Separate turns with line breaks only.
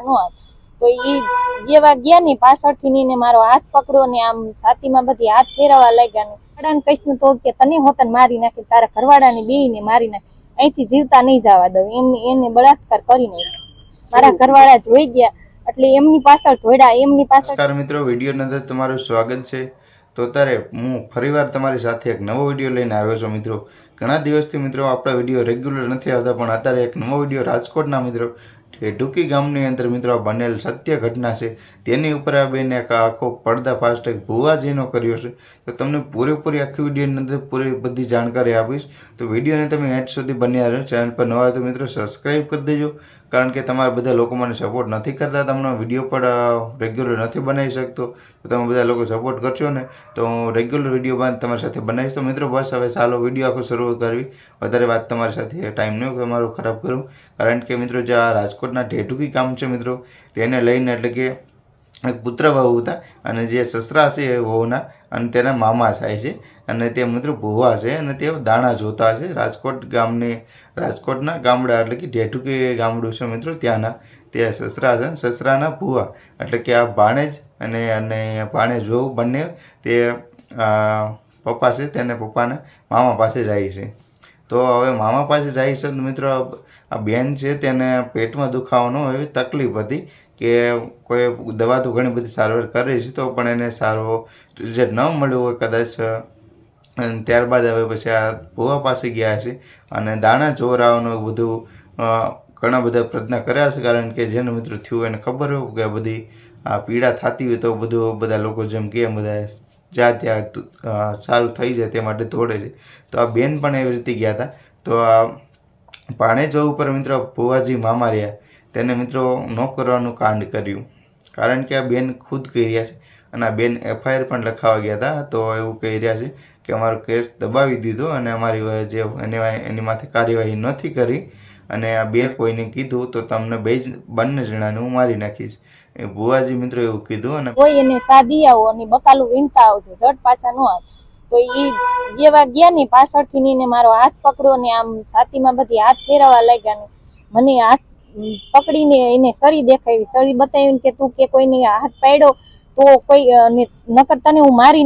ન હતા તો ઈ જેવા ગયા ને પાછળથી ને મારો હાથ પકડ્યો ને આમ છાતીમાં બધી હાથ ફેરવવા લાગ્યા ને ઘરવાળાને કહીશું તો કે તને હોતન મારી નાખી, તારા ઘરવાળાની બેયને મારી નાખી, અહીંથી જીવતા નહીં જવા દઉં. એને બળાત્કાર કરી નાખ્યો. મારા ઘરવાળા જોઈ ગયા એટલે એમની પાછળ ધોડ્યા, એમની પાછળ.
નમસ્કાર મિત્રો, વિડીયોની અંદર તમારું સ્વાગત છે. તો અત્યારે હું ફરીવાર તમારી સાથે એક નવો વિડીયો લઈને આવ્યો છું. મિત્રો ઘણા દિવસથી મિત્રો આપણા વિડીયો રેગ્યુલર નથી આવતા, પણ અત્યારે એક નવો વિડીયો રાજકોટના મિત્રો ઢેઢુકી ગામની અંદર મિત્રો બનેલ સત્ય ઘટના છે તેની ઉપર આ બેને એક આખો પર્દાફાશ ભુવાજીનો કર્યો છે. તો તમને પૂરેપૂરી આખી વિડીયોની અંદર પૂરી બધી જાણકારી આપીશ. તો વિડીયોને તમે એન્ડ સુધી બન્યા રહો. ચેનલ પર નવા હોય તો મિત્રો સબસ્ક્રાઈબ કરી દેજો, કારણ કે તમારા બધા લોકો મને સપોર્ટ નથી કરતા, તમને વિડીયો પણ રેગ્યુલર નથી બનાવી શકતો. તો તમે બધા લોકો સપોર્ટ કરશો ને તો હું રેગ્યુલર વિડીયો પણ તમારી સાથે બનાવીશ. તો મિત્રો બસ હવે ચાલો વિડીયો આખો શરૂ કરવી. વધારે વાત તમારી સાથે ટાઈમ નહીં તમારું ખરાબ કરું, કારણ કે મિત્રો જે આ રાજકોટના ઢેઢુકી ગામ છે મિત્રો તેને લઈને એટલે કે એક પુત્ર વહુ હતા અને જે સસરા છે એ વહુના અને તેના મામા થાય છે અને તે મિત્રો ભુવા છે અને તે દાણા જોતા છે. રાજકોટના ગામડા એટલે કે ઢેઢુકી ગામડું છે મિત્રો, ત્યાંના તે સસરા છે, સસરાના ભુવા એટલે કે આ ભાણેજ અને ભાણેજ વહુ બંને તે પપ્પા છે તેને પપ્પાના મામા પાસે જાય છે. તો હવે મામા પાસે જાય છે મિત્રો આ બેન છે તેને પેટમાં દુખાવાનો એવી તકલીફ હતી કે કોઈ દવા તો ઘણી બધી સારવાર કરે છે તો પણ એને સારો રિઝલ્ટ ન મળ્યો હોય કદાચ. અને ત્યારબાદ હવે પછી આ ભુવા પાસે ગયા છે અને દાણા ચોરાવાનું બધું ઘણા બધા પ્રયત્ન કર્યા છે, કારણ કે જેને મિત્રો થયું એને ખબર હોય કે બધી આ પીડા થતી હોય તો બધું બધા લોકો જેમ કે બધા જ્યાં સારું થઈ જાય તે માટે દોડે છે. તો આ બેન પણ એવી રીતે ગયા હતા. તો આ ભાણેજ ઉપર મિત્રો ભુવાજી મામા રહ્યા તેને મિત્રો ન કરવાનું કાંડ કર્યું, કારણ કે આ બેન ખુદ કહી રહ્યા છે અને આ બેન FIR પણ લખાવા ગયા હતા. તો એવું કહી રહ્યા છે કે અમારો કેસ દબાવી દીધો અને અમારી જે એની માથે કાર્યવાહી નથી કરી અને આ બે કોઈને કીધું તો તમને બંને જણાને હું મારી નાખીશ. એ ભુવાજી મિત્રો એવું કીધું અને
કોઈ એને સાદી આવો અને બકાલું વીણતા આવજો, જટ પાછા ન આવે. તો ઈ જેવા ગયા ને પાછળથી ને મારો હાથ પકડ્યો ને આમ છાતીમાં બધી હાથ ફેરવવા લાગ્યા ને મને હાથ પકડીને એને સરી દેખાવી, સરી બતાવીને કે તું કે કોઈને હાથ પાડ્યો તો કોઈ નકર તને હું મારી